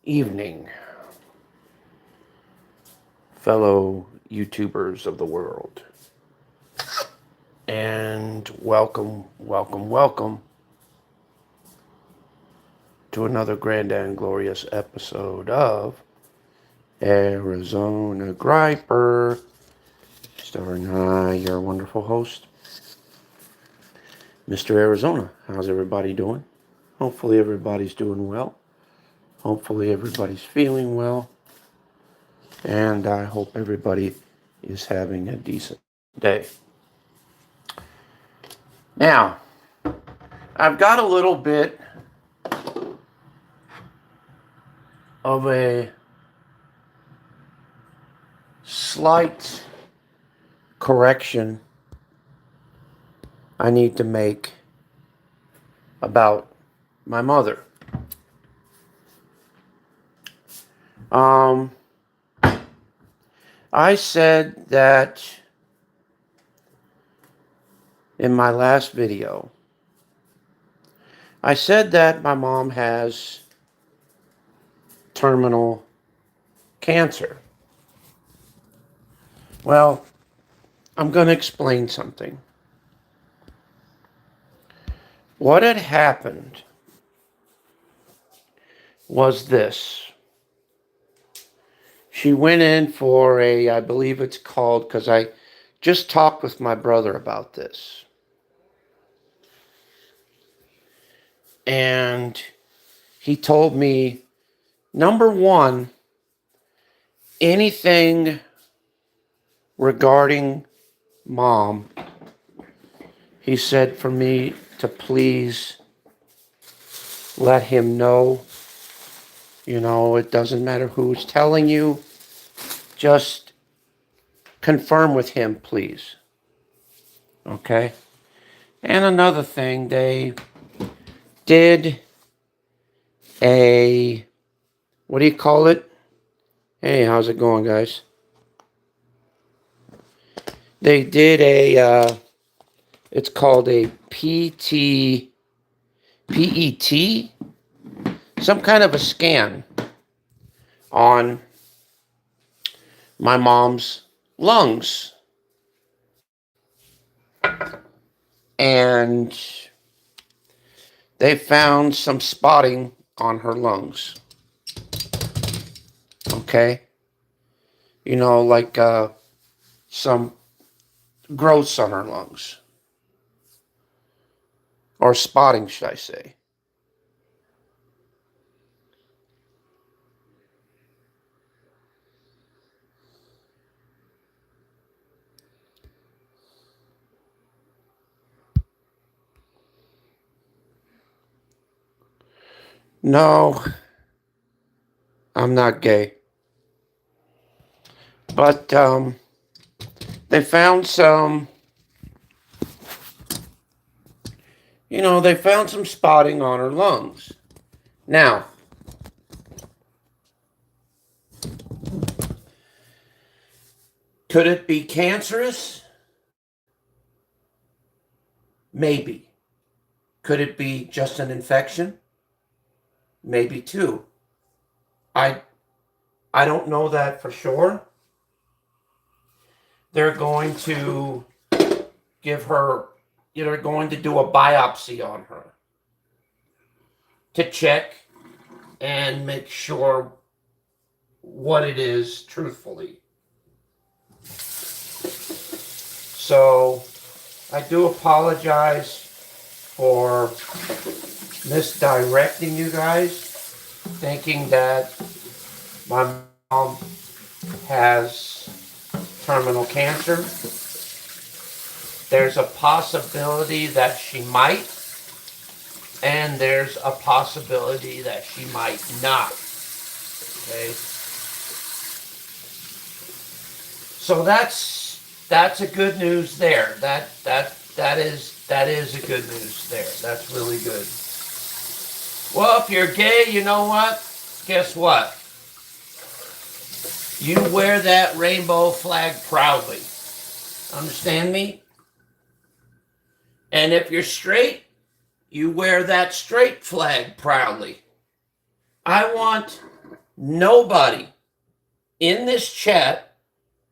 evening, fellow YouTubers of the world. And welcome to another grand and glorious episode of Arizona Griper, starring your wonderful host, Mr. Arizona. How's everybody doing? Hopefully everybody's doing well. Hopefully everybody's feeling well. And I hope everybody is having a decent day. Now, I've got a little bit of a slight correction I need to make about my mother. I said that in my last video, I said that my mom has terminal cancer. Well, I'm going to explain something. What had happened was this. She went in for I believe it's called, because I just talked with my brother about this. And he told me, number one, anything regarding mom, he said for me to please let him know. You know, it doesn't matter who's telling you. Just confirm with him, please. Okay? And another thing, they did what do you call it? Hey, how's it going, guys? They did it's called a PET, some kind of a scan on my mom's lungs. And they found some spotting on her lungs. Okay? You know, like some growths on her lungs. Or spotting, should I say. No, I'm not gay. But they found some, they found some spotting on her lungs. Now, could it be cancerous? Maybe. Could it be just an infection? Maybe too. I don't know that for sure. They're going to give her, they're going to do a biopsy on her to check and make sure what it is truthfully. So I do apologize for misdirecting you guys, thinking that my mom has terminal cancer. There's a possibility that she might, and there's a possibility that she might not. Okay? So that's a good news there. That is a good news there. That's really good. Well, if you're gay, you know what? Guess what? You wear that rainbow flag proudly. Understand me? And if you're straight, you wear that straight flag proudly. I want nobody in this chat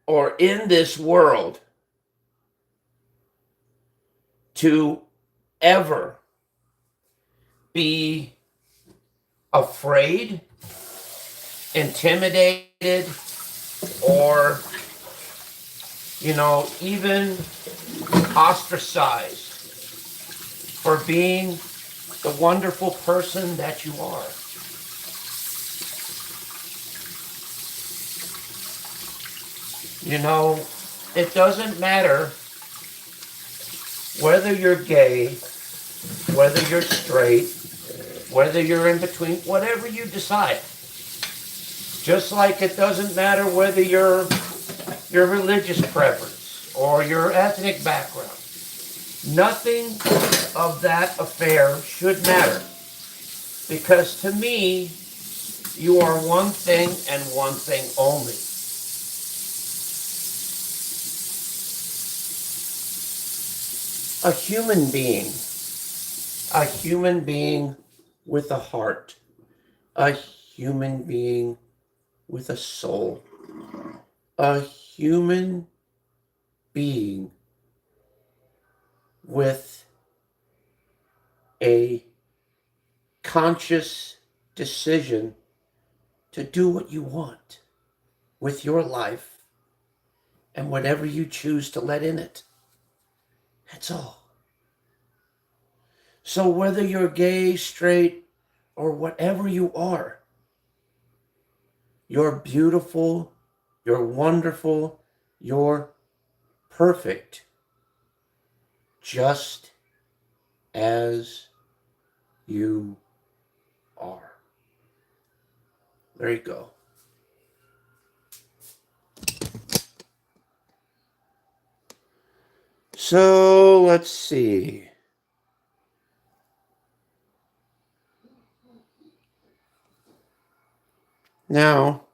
or in this world to ever be afraid, intimidated, or, even ostracized for being the wonderful person that you are. It doesn't matter whether you're gay, whether you're straight, whether you're in between, whatever you decide. Just like it doesn't matter whether your religious preference or your ethnic background. Nothing of that affair should matter. Because to me, you are one thing and one thing only. A human being. A human being with a heart. A human being with a soul. A human being with a conscious decision to do what you want with your life and whatever you choose to let in it. That's all. So whether you're gay, straight, or whatever you are, you're beautiful, you're wonderful, you're perfect, just as you are. There you go. So let's see. Now,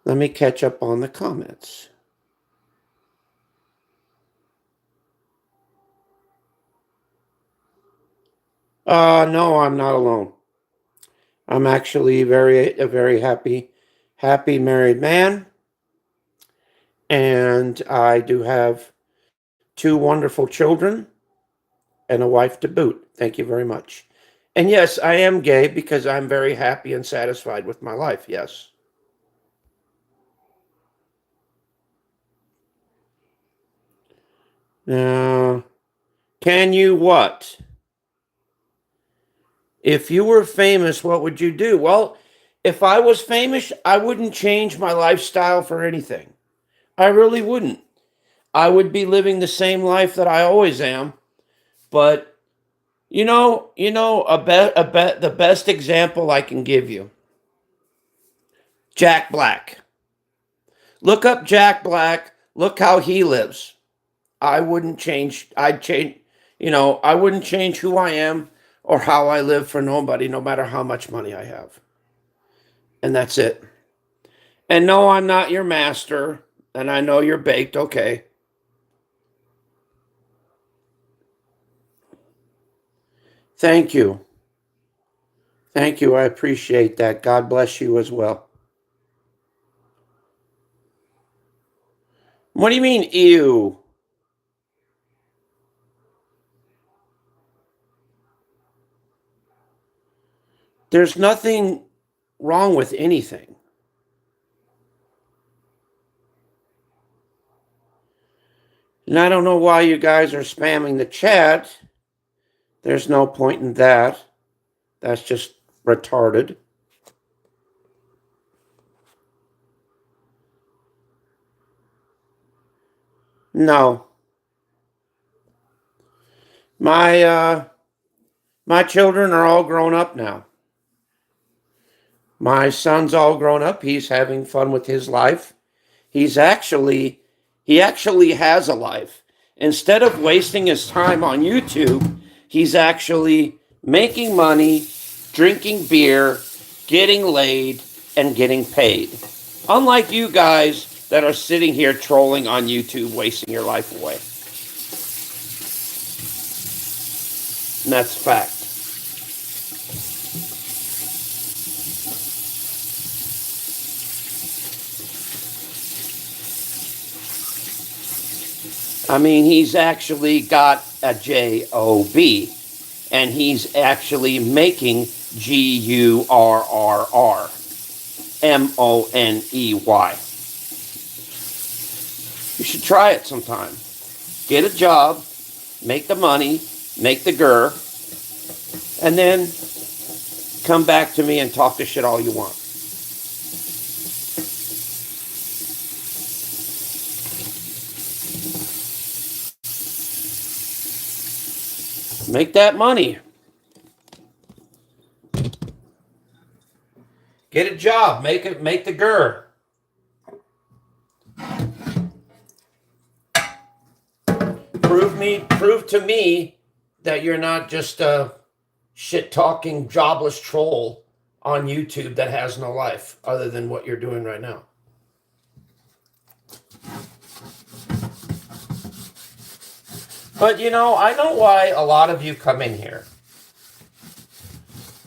let me catch up on the comments. No, I'm not alone. I'm actually a very happy married man. And I do have 2 wonderful children and a wife to boot. Thank you very much. And yes, I am gay because I'm very happy and satisfied with my life. Yes. Now, can you what? If you were famous, what would you do? Well, if I was famous, I wouldn't change my lifestyle for anything. I really wouldn't. I would be living the same life that I always am. But the best example I can give you. Jack Black. Look up Jack Black. Look how he lives. I wouldn't change. I wouldn't change who I am or how I live for nobody, no matter how much money I have. And that's it. And no, I'm not your master. And I know you're baked. Okay. Thank you. Thank you. I appreciate that. God bless you as well. What do you mean, ew? There's nothing wrong with anything. And I don't know why you guys are spamming the chat. There's no point in that. That's just retarded. No. My children are all grown up now. My son's all grown up. He's having fun with his life. He actually has a life. Instead of wasting his time on YouTube, he's actually making money, drinking beer, getting laid, and getting paid. Unlike you guys that are sitting here trolling on YouTube, wasting your life away. And that's fact. I mean, he's actually got a job, and he's actually making GURRRMONEY. You should try it sometime. Get a job, make the money, make the GUR, and then come back to me and talk the shit all you want. Make that money. Get a job. Make the GUR. Prove to me that you're not just a shit-talking, jobless troll on YouTube that has no life other than what you're doing right now. But, you know, I know why a lot of you come in here.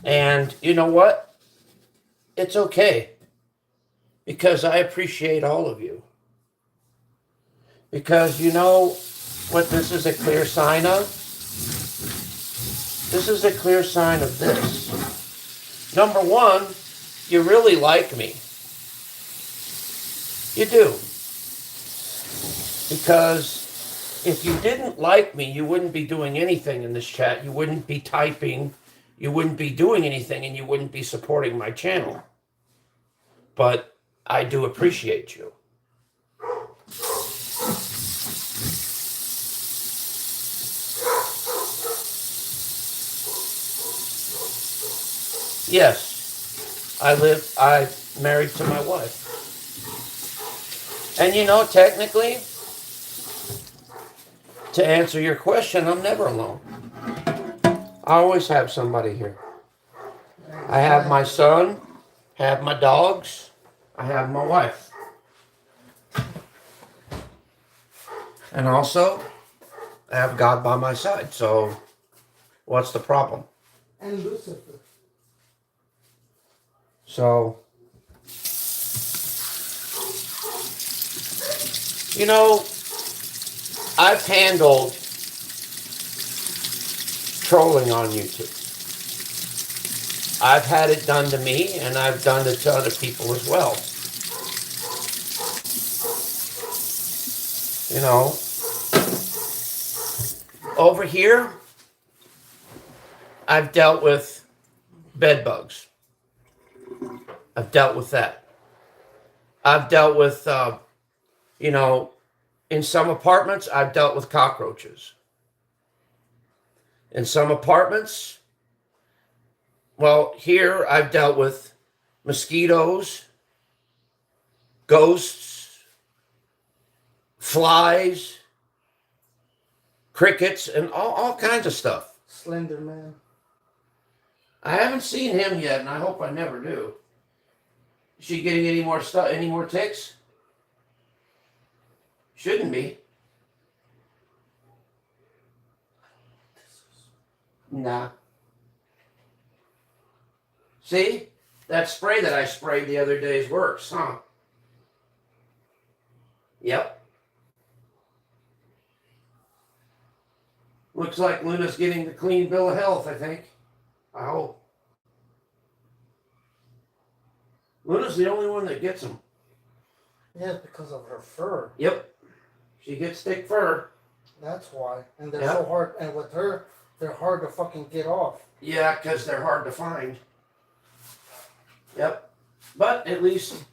And you know what? It's okay. Because I appreciate all of you. Because you know what this is a clear sign of? This is a clear sign of this. Number one, you really like me. You do. Because if you didn't like me, you wouldn't be doing anything in this chat. You wouldn't be typing. You wouldn't be doing anything, and you wouldn't be supporting my channel. But I do appreciate you. Yes, I'm married to my wife. And you know, technically, to answer your question, I'm never alone. I always have somebody here. I have my son, have my dogs, I have my wife. And also, I have God by my side, so what's the problem? And Lucifer. So, you know, I've handled trolling on YouTube. I've had it done to me, and I've done it to other people as well. You know, over here, I've dealt with bed bugs. I've dealt with that. I've dealt with, you know, in some apartments, I've dealt with cockroaches. In some apartments, well, here I've dealt with mosquitoes, ghosts, flies, crickets, and all kinds of stuff. Slender Man. I haven't seen him yet, and I hope I never do. Is she getting any more stuff? Any more ticks? Shouldn't be. Nah. See? That spray that I sprayed the other day works, huh? Yep. Looks like Luna's getting the clean bill of health, I think. I hope. Luna's the only one that gets them. Yeah, because of her fur. Yep. She gets thick fur. That's why. And they're so hard. And with her, they're hard to fucking get off. Yeah, because they're hard to find. Yep. But at least,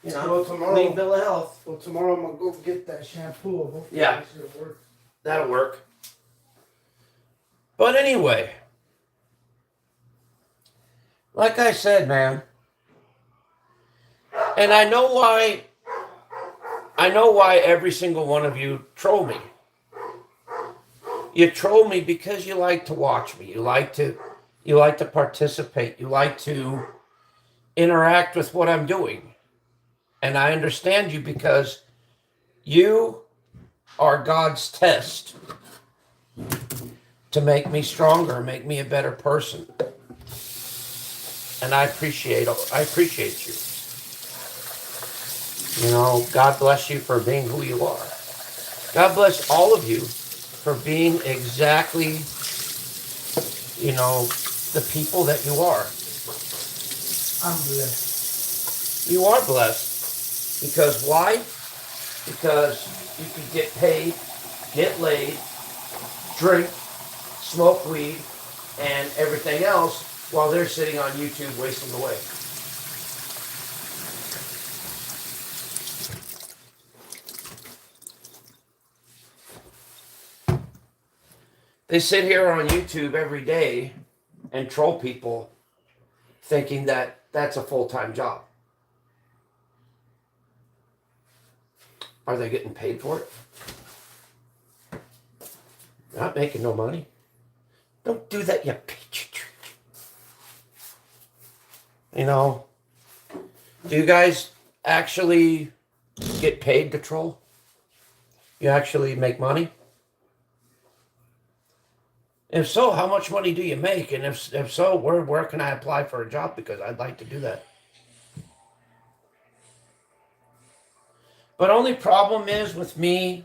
you know, well, tomorrow, clean bill of health. Well, tomorrow I'm going to go get that shampoo. Hopefully yeah. That'll work. But anyway, like I said, man, and I know why every single one of you troll me. You troll me because you like to watch me. You like to participate. You like to interact with what I'm doing. And I understand you because you are God's test to make me stronger, make me a better person. And I appreciate you. You know, God bless you for being who you are. God bless all of you for being exactly, the people that you are. I'm blessed. You are blessed. Because why? Because you can get paid, get laid, drink, smoke weed, and everything else while they're sitting on YouTube wasting away. They sit here on YouTube every day and troll people thinking that that's a full-time job. Are they getting paid for it? They're not making no money. Don't do that, you bitch. Do you guys actually get paid to troll? You actually make money? If so, how much money do you make? And if so, where can I apply for a job? Because I'd like to do that. But only problem is with me,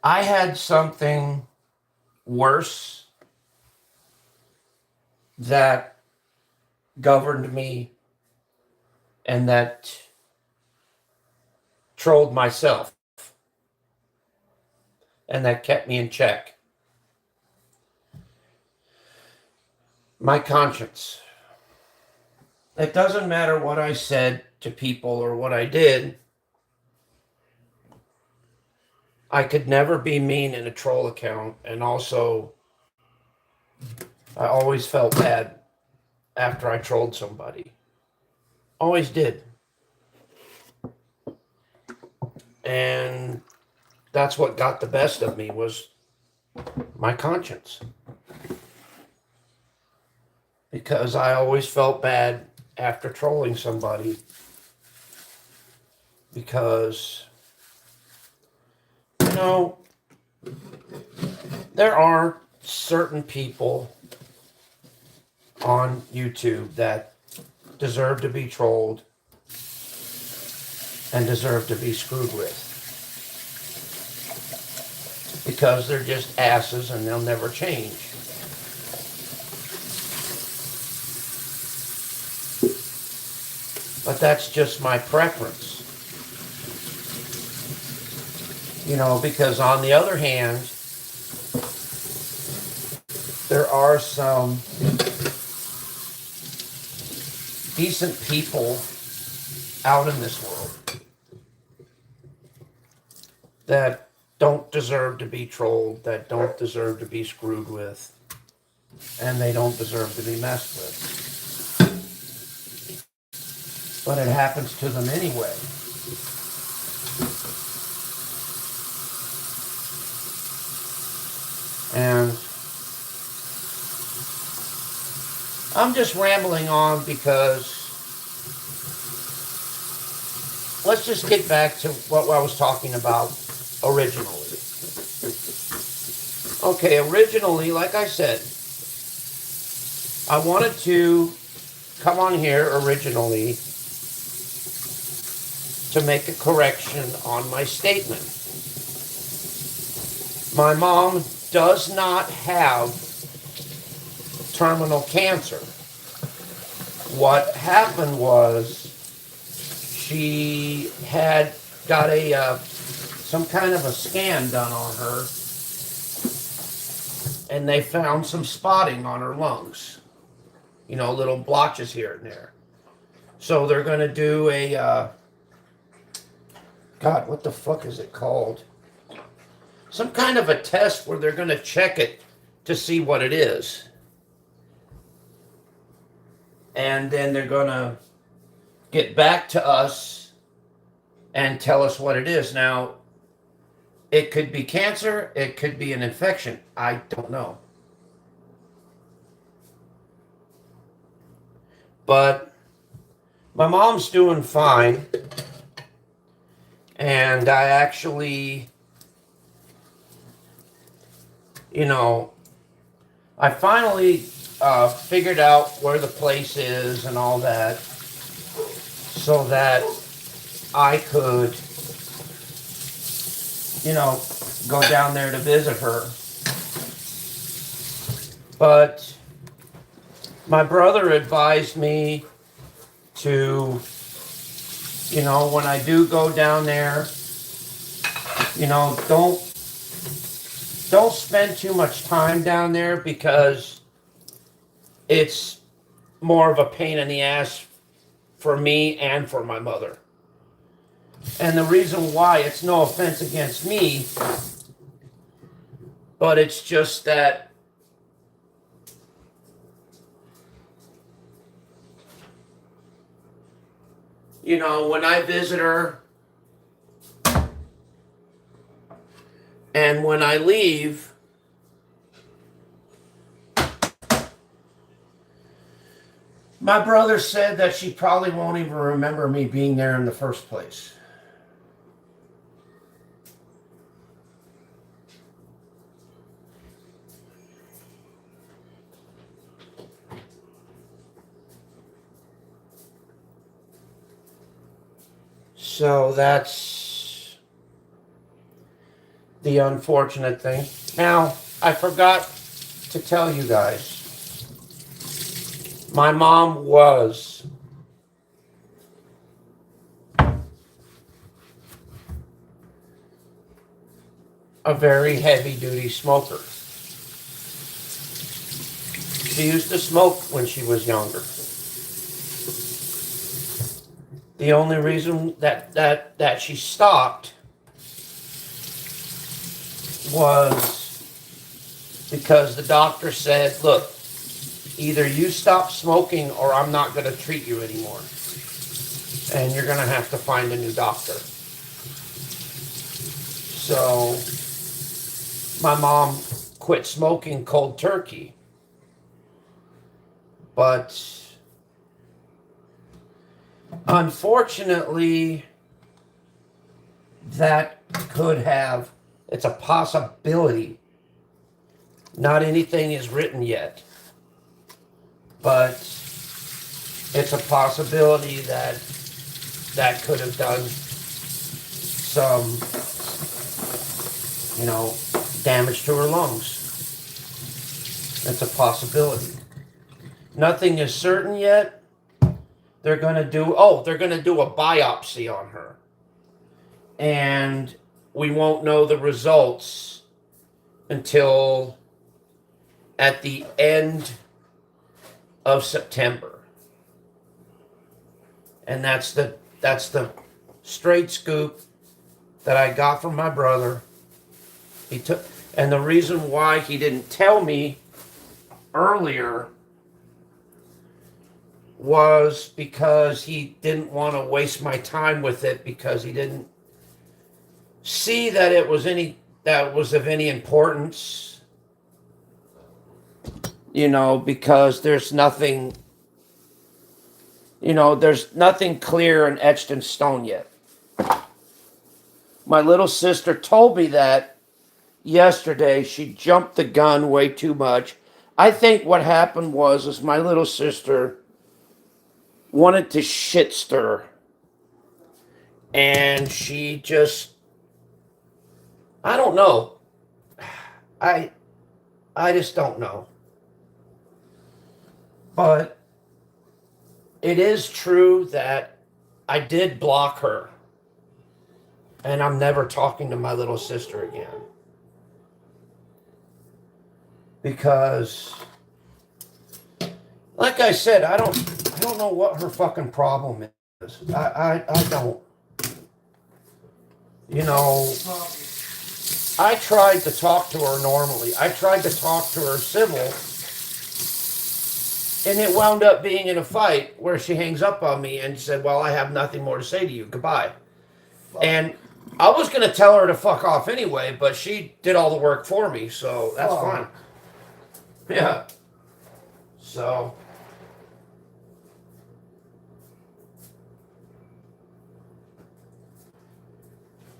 I had something worse that governed me and that trolled myself and that kept me in check. My conscience. It doesn't matter what I said to people or what I did. I could never be mean in a troll account, and also I always felt bad after I trolled somebody. Always did. And that's what got the best of me, was my conscience. Because I always felt bad after trolling somebody. Because, there are certain people on YouTube that deserve to be trolled and deserve to be screwed with. Because they're just asses and they'll never change. But that's just my preference. Because on the other hand, there are some decent people out in this world that don't deserve to be trolled, that don't deserve to be screwed with, and they don't deserve to be messed with. But it happens to them anyway. And I'm just rambling on because let's just get back to what I was talking about originally. Okay, originally, like I said, I wanted to come on here originally to make a correction on my statement. My mom does not have terminal cancer. What happened was she had got some kind of a scan done on her, and they found some spotting on her lungs. Little blotches here and there. So they're going to do a, God, what the fuck is it called? Some kind of a test where they're going to check it to see what it is. And then they're going to get back to us and tell us what it is. Now, it could be cancer, it could be an infection. I don't know. But my mom's doing fine. And I actually, I finally figured out where the place is and all that, so that I could, you know, go down there to visit her. But my brother advised me to, you know, when I do go down there, you know, don't spend too much time down there because it's more of a pain in the ass for me and for my mother. And the reason why, it's no offense against me, but it's just that, you know, when I visit her and when I leave, my brother said that she probably won't even remember me being there in the first place. So that's the unfortunate thing. Now, I forgot to tell you guys, my mom was a very heavy duty smoker. She used to smoke when she was younger. The only reason that she stopped was because the doctor said, look, either you stop smoking or I'm not going to treat you anymore. And you're going to have to find a new doctor. So my mom quit smoking cold turkey. But unfortunately, that could have, it's a possibility. Not anything is written yet, but it's a possibility that that could have done some, you know, damage to her lungs. It's a possibility. Nothing is certain yet. They're going to do a biopsy on her. And we won't know the results until at the end of September. And that's the straight scoop that I got from my brother. And the reason why he didn't tell me earlier was because he didn't want to waste my time with it, because he didn't see that it was of any importance, you know, because there's nothing clear and etched in stone yet. My little sister told me that yesterday. She jumped the gun way too much. I think what happened was my little sister wanted to shit stir, and she just, I don't know. I just don't know. But it is true that I did block her, and I'm never talking to my little sister again. Because, like I said, I don't know what her fucking problem is. I don't. You know, I tried to talk to her normally. I tried to talk to her civil, and it wound up being in a fight where she hangs up on me and said, well, I have nothing more to say to you. Goodbye. And I was going to tell her to fuck off anyway, but she did all the work for me, so that's fine. Yeah. So.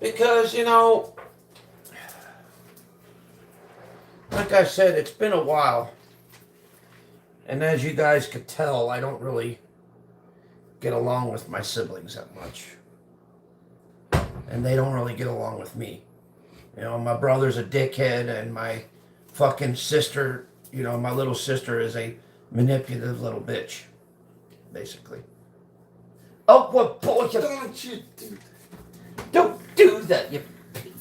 Because, you know, like I said, it's been a while. And as you guys could tell, I don't really get along with my siblings that much. and they don't really get along with me. You know, my brother's a dickhead, and my fucking sister, you know, my little sister is a manipulative little bitch, basically. Oh, what boy? Don't do that, you bitch.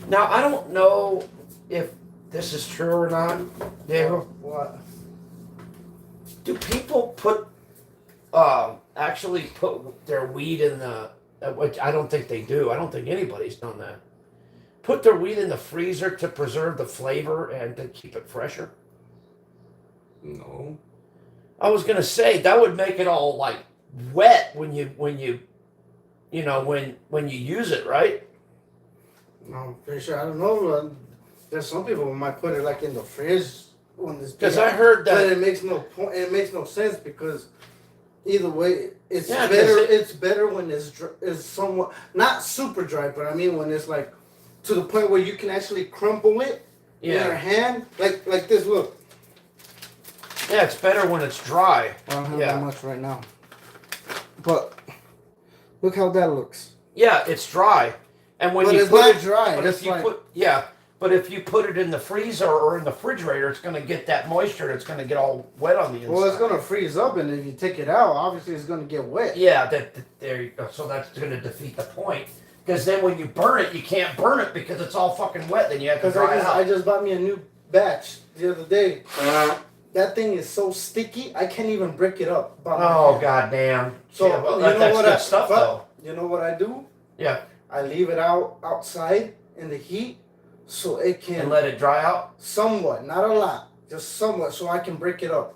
Now, I don't know if this is true or not, Diego. What? Do people actually put their weed in the, which I don't think they do. I don't think anybody's done that. Put their weed in the freezer to preserve the flavor and to keep it fresher? No. I was gonna say that would make it all like wet when you use it, right? No, I'm pretty sure. I don't know. There's some people who might put it like in the fridge when it's. Because I heard But that. it makes no point. It makes no sense because either way, it's Yeah, 'cause better. it- It's better when it's somewhat not super dry, but I mean when it's like to the point where you can actually crumble it in your Yeah, hand, like this. Look, yeah, it's better when it's dry. I don't have Yeah. that much right now, but look how that looks. Yeah, it's dry, and when But you it's put not it dry. But It's if you like, but if you put it in the freezer or in the refrigerator, it's gonna get that moisture. It's gonna get all wet on the inside. well, it's gonna freeze up, and if you take it out, obviously it's gonna get wet. Yeah, there you go. So that's gonna defeat the point. Because then when you burn it, you can't burn it because it's all fucking wet. Then you have to Because dry it I out. just bought me a new batch the other day. That thing is so sticky, I can't even break it up. by my Oh hand. goddamn! So Yeah, well, you know that's what good stuff but though. you know what I do? Yeah, I leave it outside in the heat, so it can and let it dry out. somewhat, not a lot, just somewhat, so I can break it up.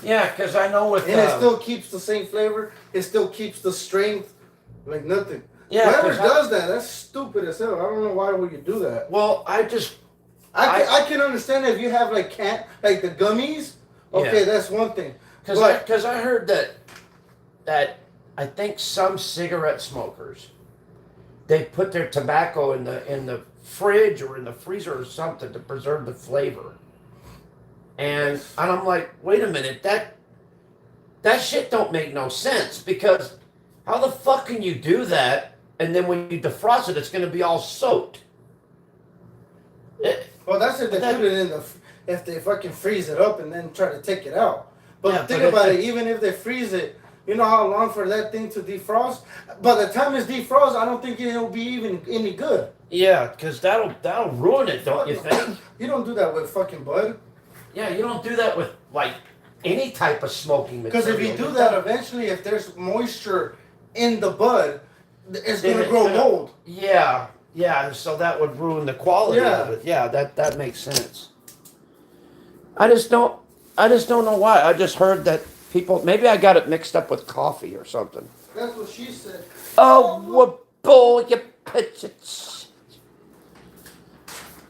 Yeah, because I know with And it still keeps the same flavor. It still keeps the strength, like nothing. yeah. Whoever 'Cause does that, that's stupid as hell. I don't know why would you do that. well, I just I can understand if you have like the gummies. Okay, Yeah. that's one thing. because I heard that I think some cigarette smokers they put their tobacco in the fridge or in the freezer or something to preserve the flavor. And I'm like, wait a minute, that shit don't make no sense because how the fuck can you do that and then when you defrost it, it's gonna be all soaked. Well, that's if they That- put it in the if they fucking freeze it up and then try to take it out. But Yeah, think but about if it. Even if they freeze it, you know how long for that thing to defrost. By the time it's defrost, I don't think it'll be even any good. Yeah, because that'll ruin it, don't you think? You don't do that with fucking bud. Yeah, you don't do that with like any type of smoking Because material. if you do that, eventually, if there's moisture in the bud, it's Then gonna it's grow gonna- mold. Yeah, so that would ruin the quality Yeah. of it. Yeah, that makes sense. I just don't know why. I just heard that people maybe I got it mixed up with coffee or something. That's what she said. Oh, what bull you bitches.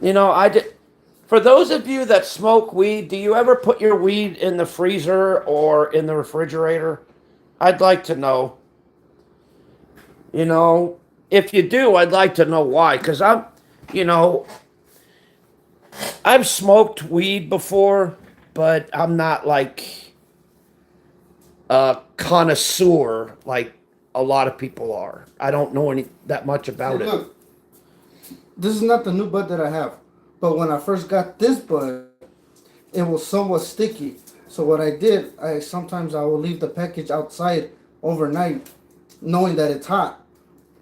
You know, I did. For those of you that smoke weed, do you ever put your weed in the freezer or in the refrigerator? I'd like to know. You know, if you do, I'd like to know why. Because I've smoked weed before, but I'm not like a connoisseur like a lot of people are. I don't know that much about Hey, it. look, this is not the new bud that I have, but when I first got this bud, it was somewhat sticky. So what I did, sometimes I will leave the package outside overnight, knowing that it's hot,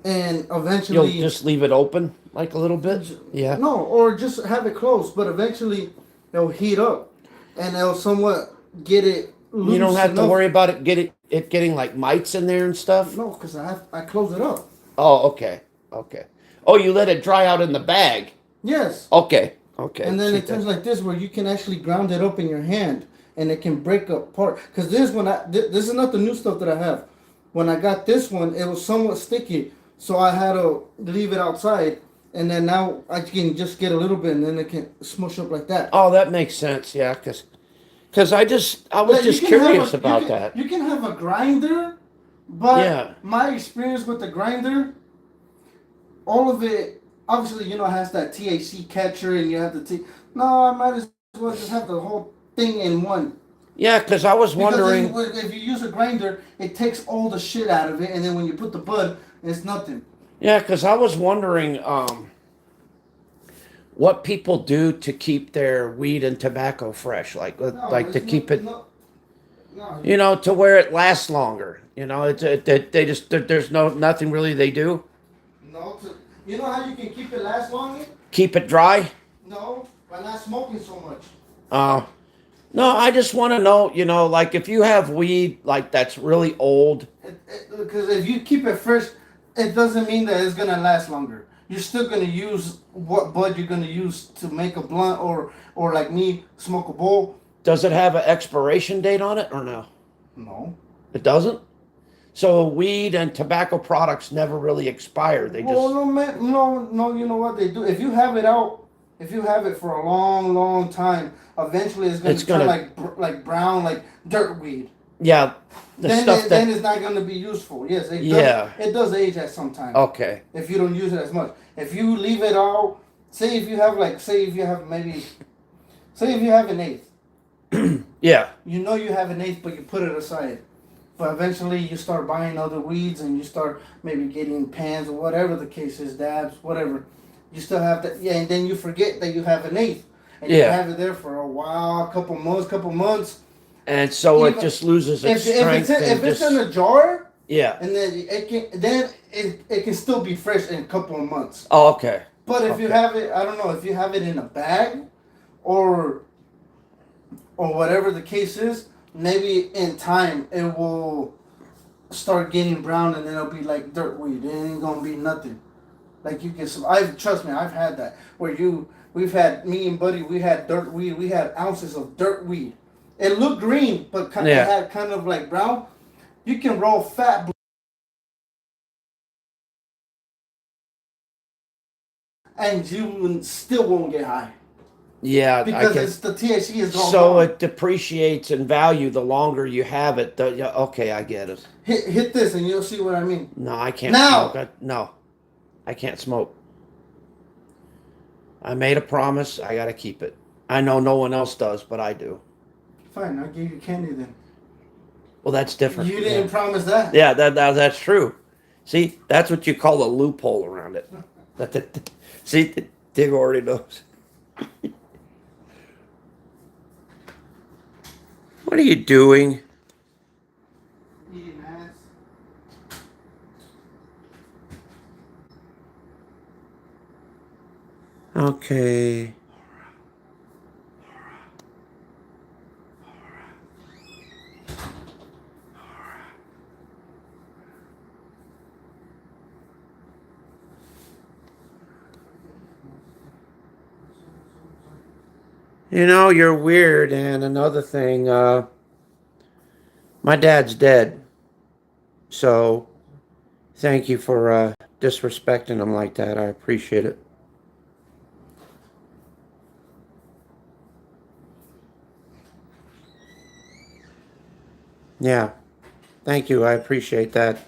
and eventually You'll just leave it open like a little bit? Yeah. no, or just have it closed. But eventually it'll heat up, and it'll somewhat get it. Loose You don't have to enough. worry about it getting like mites in there and stuff? No, because I close it up. Oh, okay. Okay. Oh, you let it dry out in the bag. Yes. Okay. Okay. And then See it turns that- like this, where you can actually ground it up in your hand, and it can break apart. Because this is not the new stuff that I have. When I got this one, it was somewhat sticky, so I had to leave it outside. And then now I can just get a little bit, and then it can smush up like that. Oh, that makes sense. Yeah, because I was Like, just you can have curious a- about you can- that. You can have a grinder, but Yeah. my experience with the grinder, all of it, obviously, has that THC catcher, and you have the No, I might as well just have the whole thing in one. Yeah, because I was Because wondering. if you use a grinder, it takes all the shit out of it, and then when you put the bud, it's nothing. Yeah, because I was wondering what people do to keep their weed and tobacco fresh, No, like to it's not. keep it, No, no. to where it lasts longer. They just there's nothing really they do. No, you know how you can keep it last longer? Keep it dry. No, by not smoking so much. Uh, no, I just want to know, like if you have weed like that's really old. Because if you keep it fresh, it doesn't mean that it's gonna last longer. You're still gonna use what bud you're gonna use to make a blunt, or like me, smoke a bowl. Does it have an expiration date on it or no? No. It doesn't. So weed and tobacco products never really expire. They Well, just no, man, no. You know what they do? If you have it out, if you have it for a long, long time, eventually it's It's gonna turn gonna like brown, like dirt weed. yeah, the stuff Then that it's not gonna be useful. Yes, yeah. It does age at some time. Okay. If you don't use it as much. If you leave it out, say if you have an eighth, Yeah. you know you have an eighth, but you put it aside. But eventually you start buying other weeds and you start maybe getting pans or whatever the case is, dabs, whatever. You still have that, yeah, and then you forget that you have an eighth. And you Yeah. have it there for a while, a couple months. And so it Even- just loses its If strength. it's and in just, a jar, yeah. and it can still be fresh in a couple of months. Oh, okay. But if you Okay. have it, I don't know, if you have it in a bag or whatever the case is, maybe in time it will start getting brown and then it'll be like dirt weed. It ain't gonna be nothing. Like you can, trust me, I've had that where we've had me and Buddy, we had dirt weed, we had ounces of dirt weed. It looked green, but it had kind of like brown. You can roll fat and you still won't get high Yeah. because the THC is all So gone. it depreciates in value the longer you have it. Yeah, okay, I get it. Hit this and you'll see what I mean. No, I can't Now! smoke. No, I can't smoke. I made a promise. I got to keep it. I know no one else does, but I do. Fine, I'll give you candy then. Well, that's different. You didn't promise that. Yeah, that's true. See, that's what you call a loophole around it. See, Dig already knows. What are you doing? Eating ass. Okay. You're weird. And another thing, my dad's dead. So thank you for disrespecting him like that. I appreciate it. Yeah. Thank you. I appreciate that.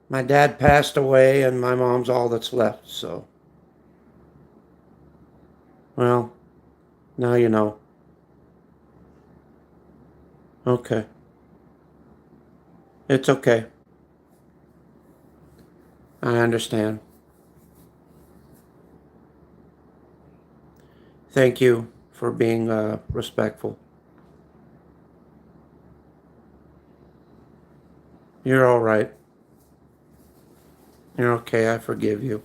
My dad passed away and my mom's all that's left, so. Well, now you know. Okay. It's okay. I understand. Thank you for being respectful. You're all right. You're okay. I forgive you.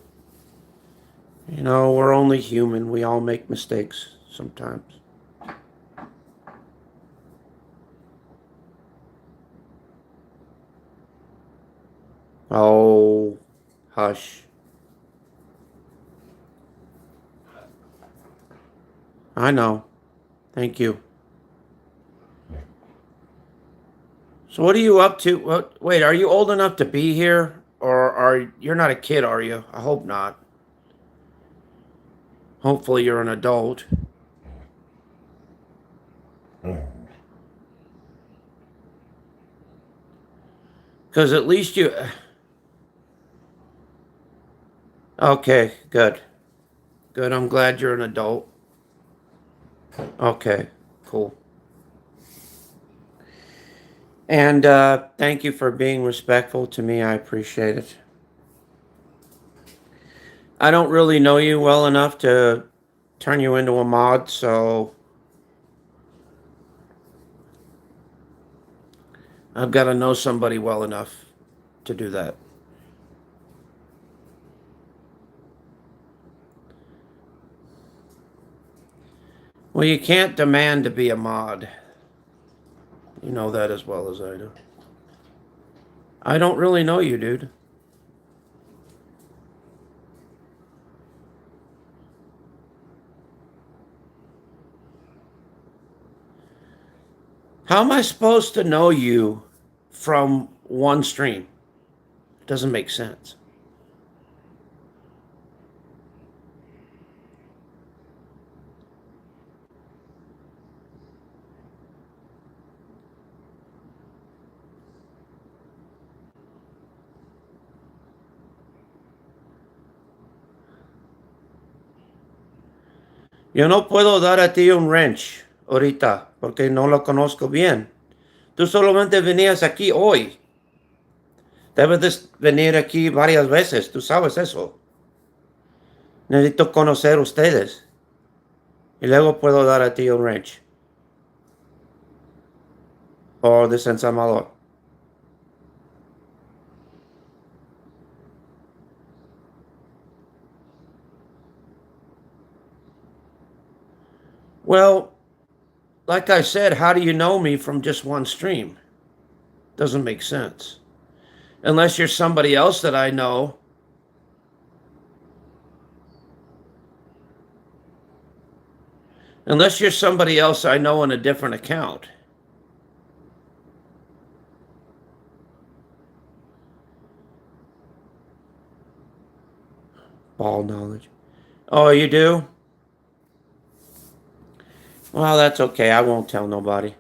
We're only human. We all make mistakes sometimes. Oh, hush. I know. Thank you. So what are you up to? Wait, are you old enough to be here? Or you're not a kid, are you? I hope not. Hopefully you're an adult. Because at least you... Okay, good. Good. I'm glad you're an adult. Okay, cool. And thank you for being respectful to me. I appreciate it. I don't really know you well enough to turn you into a mod, so I've got to know somebody well enough to do that. Well, you can't demand to be a mod. You know that as well as I do. I don't really know you, dude. How am I supposed to know you from one stream? It doesn't make sense. Yo no puedo dar a ti un wrench ahorita porque no lo conozco bien. Tú solamente venías aquí hoy. Debes de venir aquí varias veces, tú sabes eso. Necesito conocer ustedes. Y luego puedo dar a ti un wrench. O desensamador. Well, like I said, how do you know me from just one stream? Doesn't make sense. Unless you're somebody else that I know. Unless you're somebody else I know in a different account. Ball knowledge. Oh, you do? Well, that's okay. I won't tell nobody.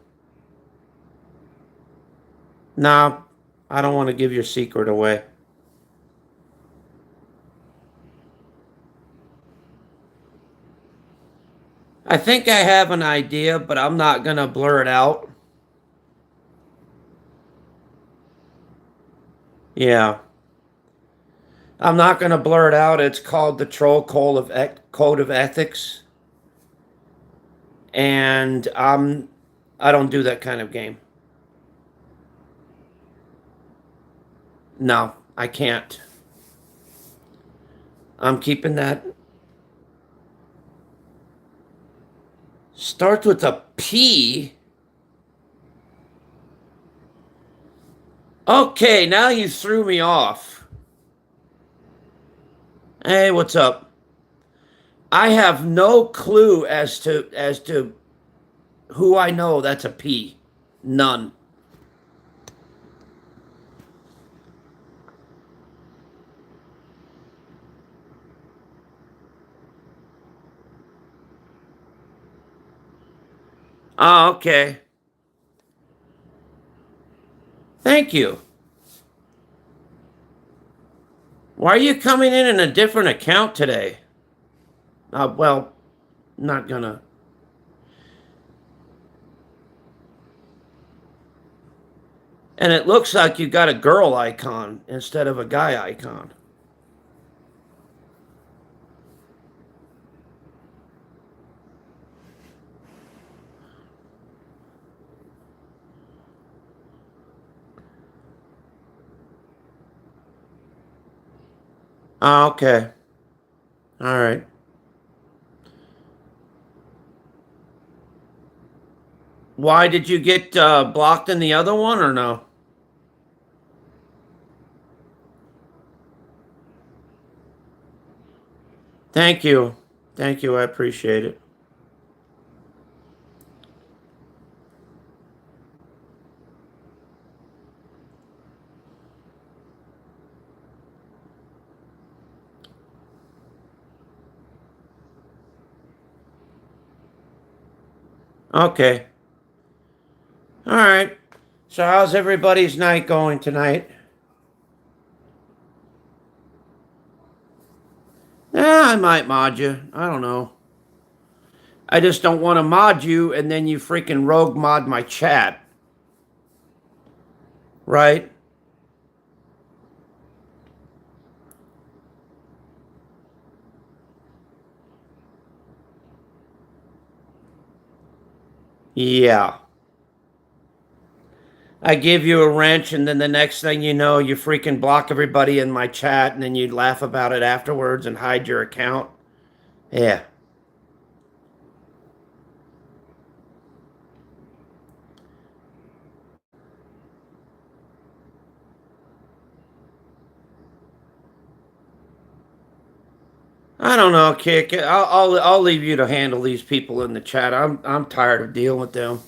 Nah, I don't want to give your secret away. I think I have an idea, but I'm not going to blur it out. Yeah. I'm not going to blur it out. It's called the Troll Code of Ethics. And I don't do that kind of game. No, I can't. I'm keeping that. Starts with a P. Okay, now you threw me off. Hey, what's up? I have no clue as to who I know that's a P. None. Oh, okay. Thank you. Why are you coming in a different account today? Well, not gonna. And it looks like you got a girl icon instead of a guy icon. Oh, okay. All right. Why did you get blocked in the other one or no? Thank you. Thank you. I appreciate it. Okay. All right. So how's everybody's night going tonight? Yeah, I might mod you. I don't know. I just don't want to mod you and then you freaking rogue mod my chat. Right? Yeah. I give you a wrench, and then the next thing you know, you freaking block everybody in my chat, and then you laugh about it afterwards and hide your account. Yeah. I don't know, Kick. I'll leave you to handle these people in the chat. I'm tired of dealing with them.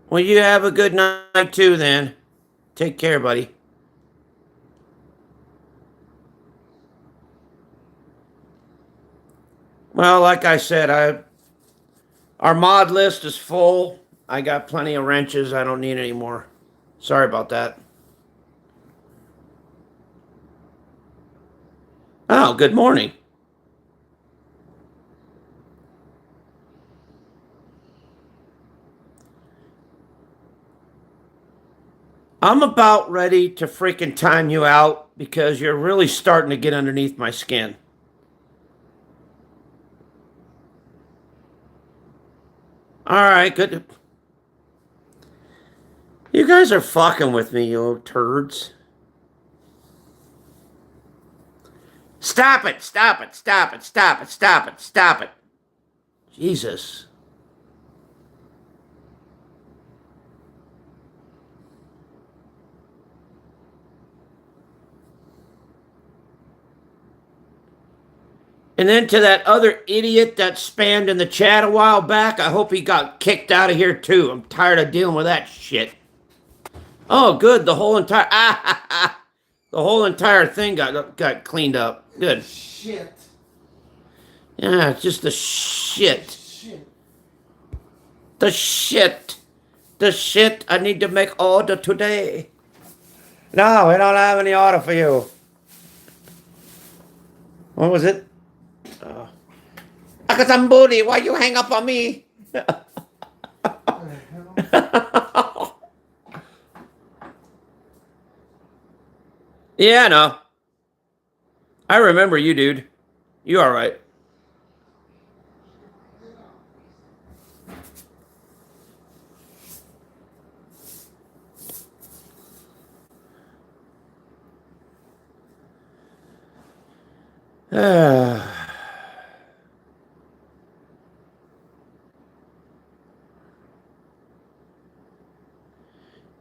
Well, you have a good night too, then. Take care, buddy. Well, like I said, our mod list is full. I got plenty of wrenches. I don't need any more. Sorry about that. Oh, good morning. I'm about ready to freaking time you out because you're really starting to get underneath my skin. All right, good. You guys are fucking with me, you turds. Stop it, stop it, stop it, stop it, stop it, stop it. Jesus. And then to that other idiot that spammed in the chat a while back, I hope he got kicked out of here too. I'm tired of dealing with that shit. Oh, good. The whole entire the whole entire thing got cleaned up. Good. Shit. Yeah, it's just the shit. Shit. The shit. The shit. I need to make order today. No, we don't have any order for you. What was it? Akazambudi, why you hang up on me? Yeah, no. I remember you, dude. You all right?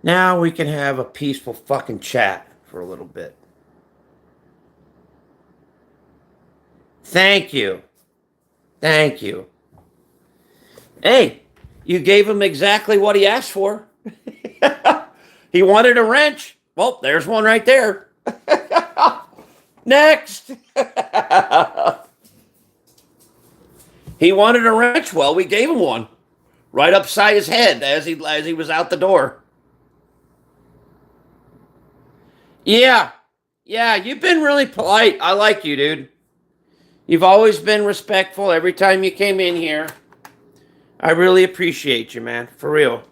Now we can have a peaceful fucking chat for a little bit. Thank you. Thank you. Hey, you gave him exactly what he asked for. He wanted a wrench. Well, there's one right there. Next. He wanted a wrench. Well, we gave him one. Right upside his head as he was out the door. Yeah. Yeah, you've been really polite. I like you, dude. You've always been respectful every time you came in here. I really appreciate you, man. For real.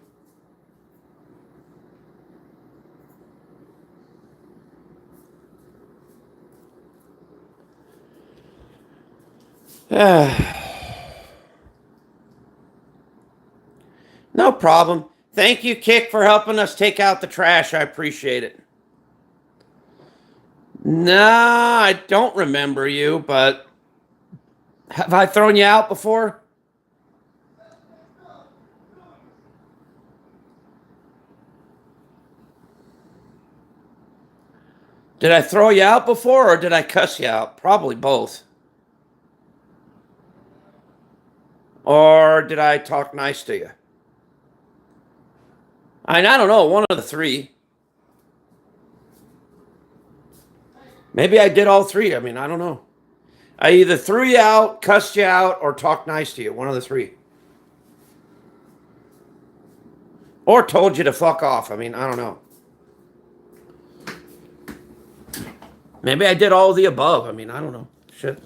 No problem. Thank you, Kick, for helping us take out the trash. I appreciate it. Nah, I don't remember you, but have I thrown you out before? Did I throw you out before or did I cuss you out? Probably both. Or did I talk nice to you? I don't know, one of the three. Maybe I did all three. I mean, I don't know. I either threw you out, cussed you out, or talked nice to you. One of the three. Or told you to fuck off. I mean, I don't know. Maybe I did all of the above. I mean, I don't know. Shit.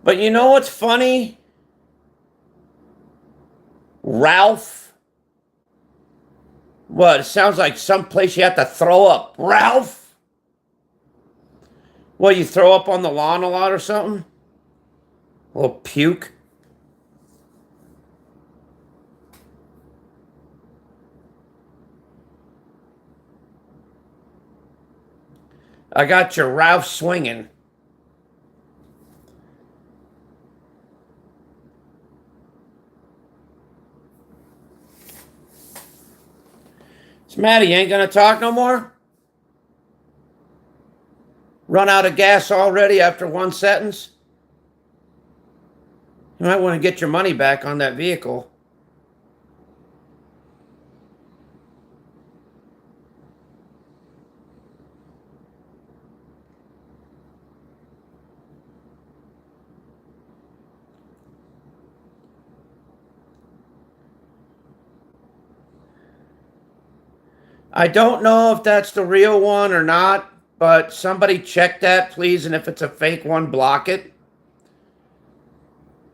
But you know what's funny? Ralph. What? It sounds like someplace you have to throw up. Ralph? What, you throw up on the lawn a lot or something? A little puke? I got your Ralph swinging. It's Maddie, you ain't gonna talk no more? Run out of gas already after one sentence? You might want to get your money back on that vehicle. I don't know if that's the real one or not, but somebody check that, please. And if it's a fake one, block it.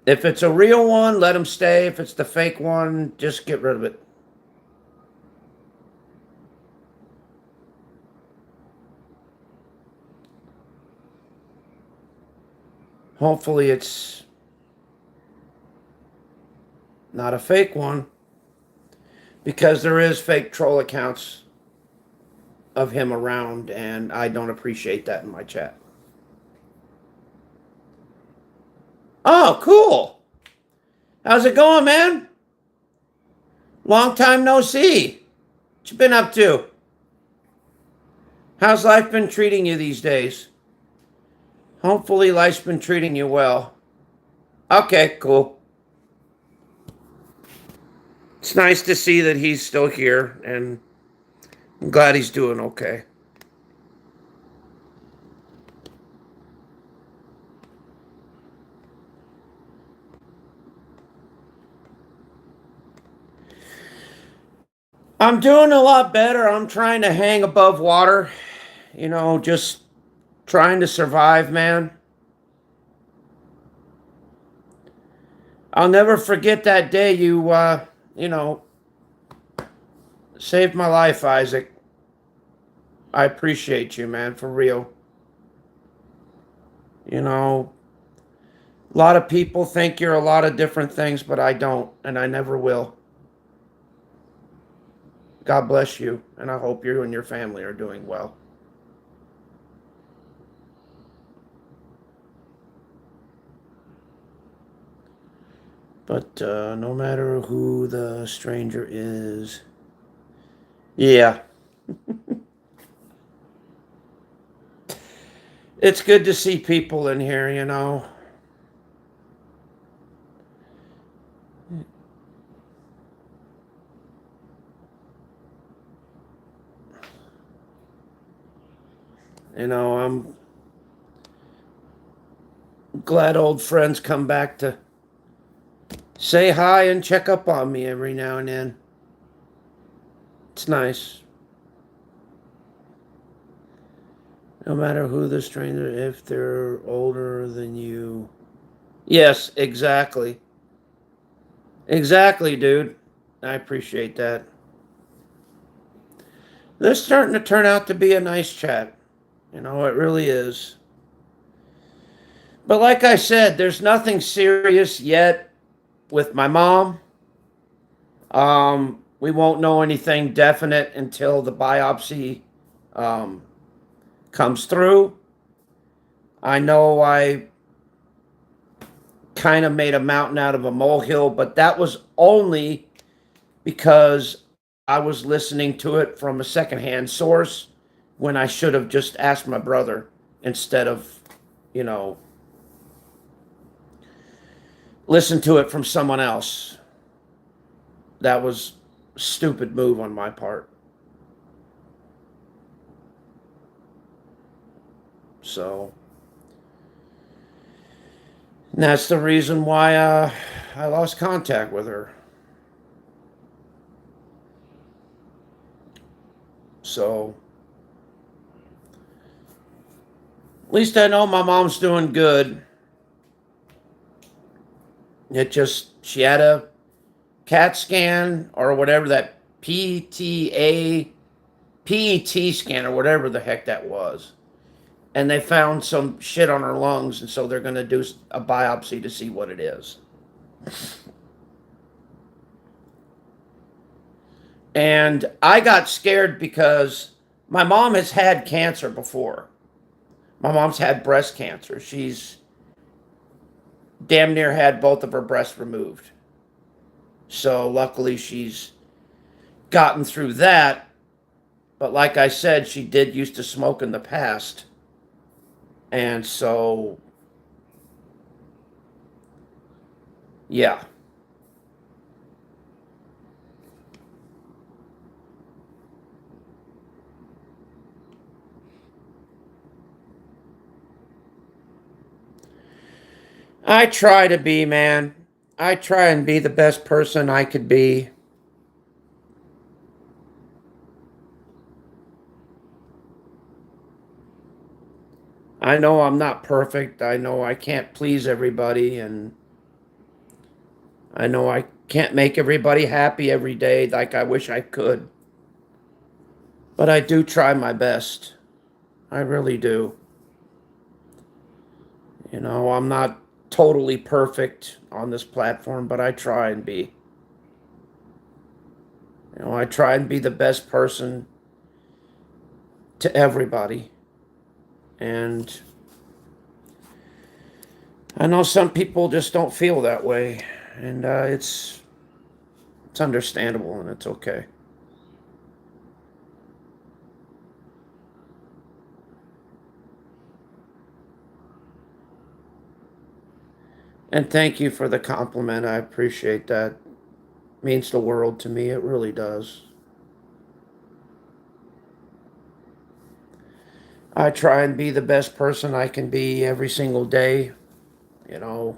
If it's a real one, let them stay. If it's the fake one, just get rid of it. Hopefully it's not a fake one, because there is fake troll accounts of him around, and I don't appreciate that in my chat. Oh, cool. How's it going, man? Long time no see. What you been up to? How's life been treating you these days? Hopefully life's been treating you well. Okay, cool. It's nice to see that he's still here, and I'm glad he's doing okay. I'm doing a lot better. I'm trying to hang above water, just trying to survive, man. I'll never forget that day you saved my life, Isaac. I appreciate you, man, for real. A lot of people think you're a lot of different things, but I don't, and I never will. God bless you, and I hope you and your family are doing well. But no matter who the stranger is, yeah. It's good to see people in here, I'm glad old friends come back to say hi and check up on me every now and then. It's nice. No matter who the stranger, if they're older than you. Yes, exactly. Exactly, dude. I appreciate that. This is starting to turn out to be a nice chat. It really is. But like I said, there's nothing serious yet with my mom. We won't know anything definite until the biopsy comes through. I know I kind of made a mountain out of a molehill, but that was only because I was listening to it from a secondhand source when I should have just asked my brother instead of, listen to it from someone else. That was a stupid move on my part. So, And that's the reason why I lost contact with her. So at least I know my mom's doing good. It just, she had a CAT scan or whatever, that PET scan or whatever the heck that was. And they found some shit on her lungs, and so they're going to do a biopsy to see what it is. And I got scared because my mom has had cancer before. My mom's had breast cancer. She's damn near had both of her breasts removed. So luckily she's gotten through that. But like I said, she did used to smoke in the past. And so, yeah. I try to be, man. I try and be the best person I could be. I know I'm not perfect. I know I can't please everybody, and I know I can't make everybody happy every day like I wish I could. But I do try my best. I really do. You know, I'm not totally perfect on this platform, but I try and be. You know, I try and be the best person to everybody. And I know some people just don't feel that way. And it's understandable and it's okay. And thank you for the compliment. I appreciate that. It means the world to me. It really does. I try and be the best person I can be every single day, you know,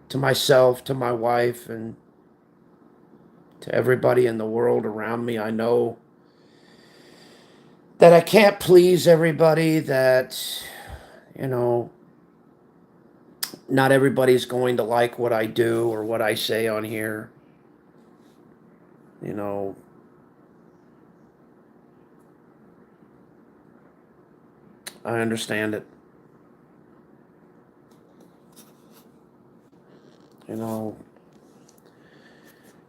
to myself, to my wife, and to everybody in the world around me. I know that I can't please everybody, that, you know, not everybody's going to like what I do or what I say on here. You know, I understand it. You know,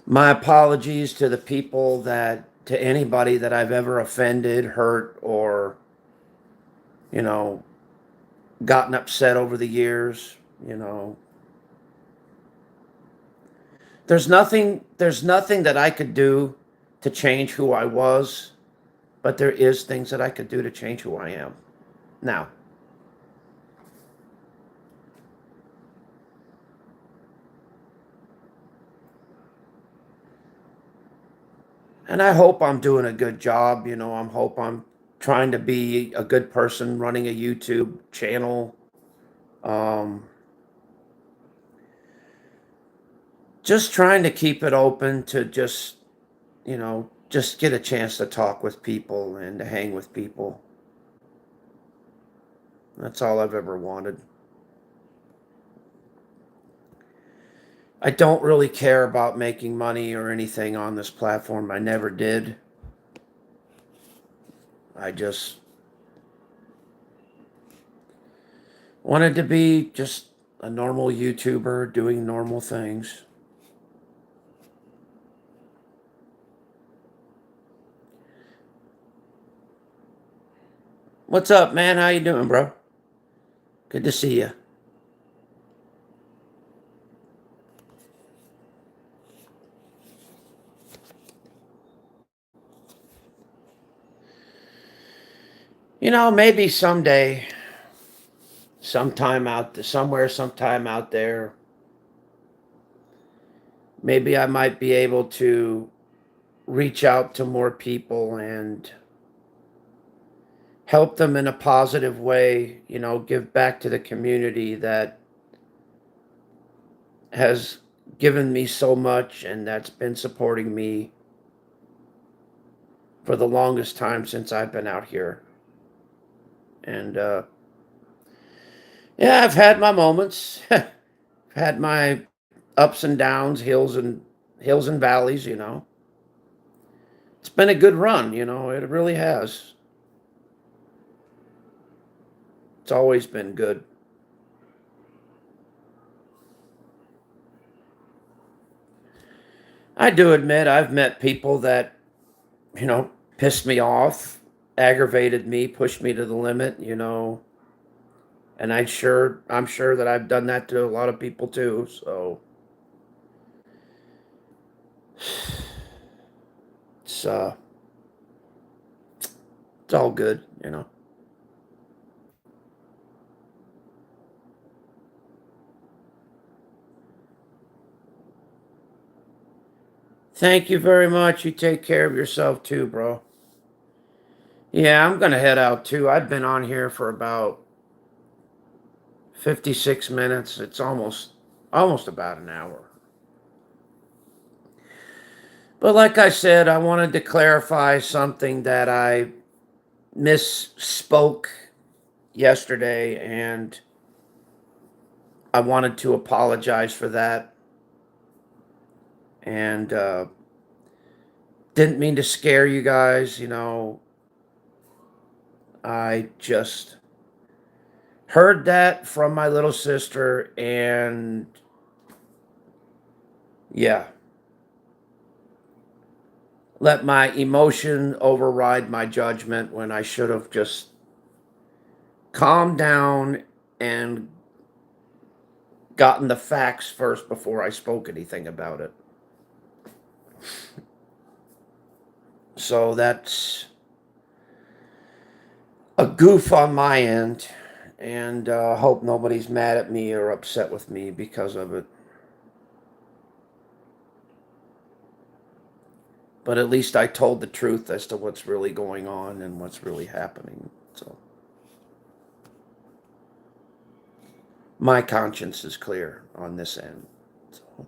my apologies to the people that, to anybody that I've ever offended, hurt, or, you know, gotten upset over the years. You know, there's nothing that I could do to change who I was, but there is things that I could do to change who I am now. And I hope I'm doing a good job. You know, I hope I'm trying to be a good person running a YouTube channel. Um, just trying to keep it open to just, you know, just get a chance to talk with people and to hang with people. That's all I've ever wanted. I don't really care about making money or anything on this platform. I never did. I just wanted to be just a normal YouTuber doing normal things. What's up, man? How you doing, bro? Good to see you. You know, maybe someday, sometime out there, maybe I might be able to reach out to more people and help them in a positive way, you know, give back to the community that has given me so much, and that's been supporting me for the longest time since I've been out here. And yeah, I've had my moments, had my ups and downs, hills and valleys. It's been a good run. It really has. It's always been good. I do admit I've met people that, pissed me off, aggravated me, pushed me to the limit. And I'm sure that I've done that to a lot of people too. So it's uh it's all good. Thank you very much. You take care of yourself too, bro. Yeah, I'm gonna head out too. I've been on here for about 56 minutes. It's almost about an hour. But like I said, I wanted to clarify something that I misspoke yesterday, and I wanted to apologize for that. And didn't mean to scare you guys. I just heard that from my little sister, and yeah, let my emotion override my judgment when I should have just calmed down and gotten the facts first before I spoke anything about it. So that's a goof on my end, and hope nobody's mad at me or upset with me because of it. But at least I told the truth as to what's really going on and what's really happening. So my conscience is clear on this end. So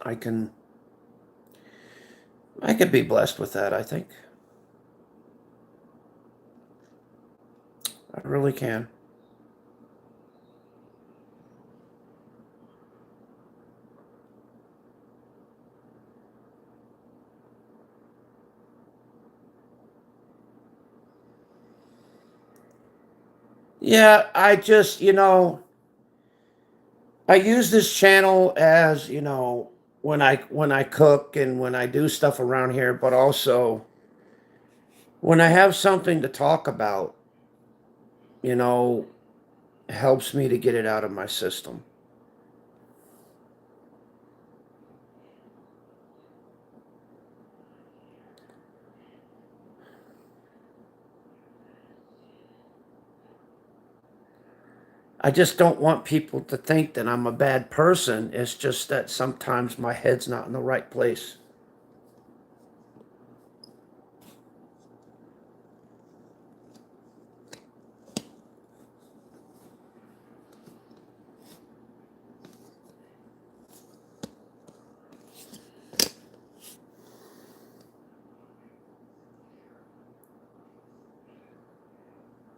I can I could be blessed with that, I think. I really can. Yeah, I use this channel as, when I cook and when I do stuff around here, but also when I have something to talk about, you know, helps me to get it out of my system. I just don't want people to think that I'm a bad person. It's just that sometimes my head's not in the right place.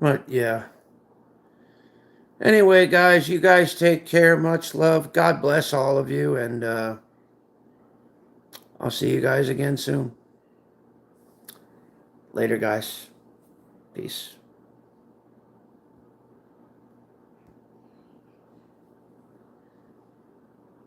But yeah. Anyway, guys, you guys take care. Much love. God bless all of you. And I'll see you guys again soon. Later, guys. Peace.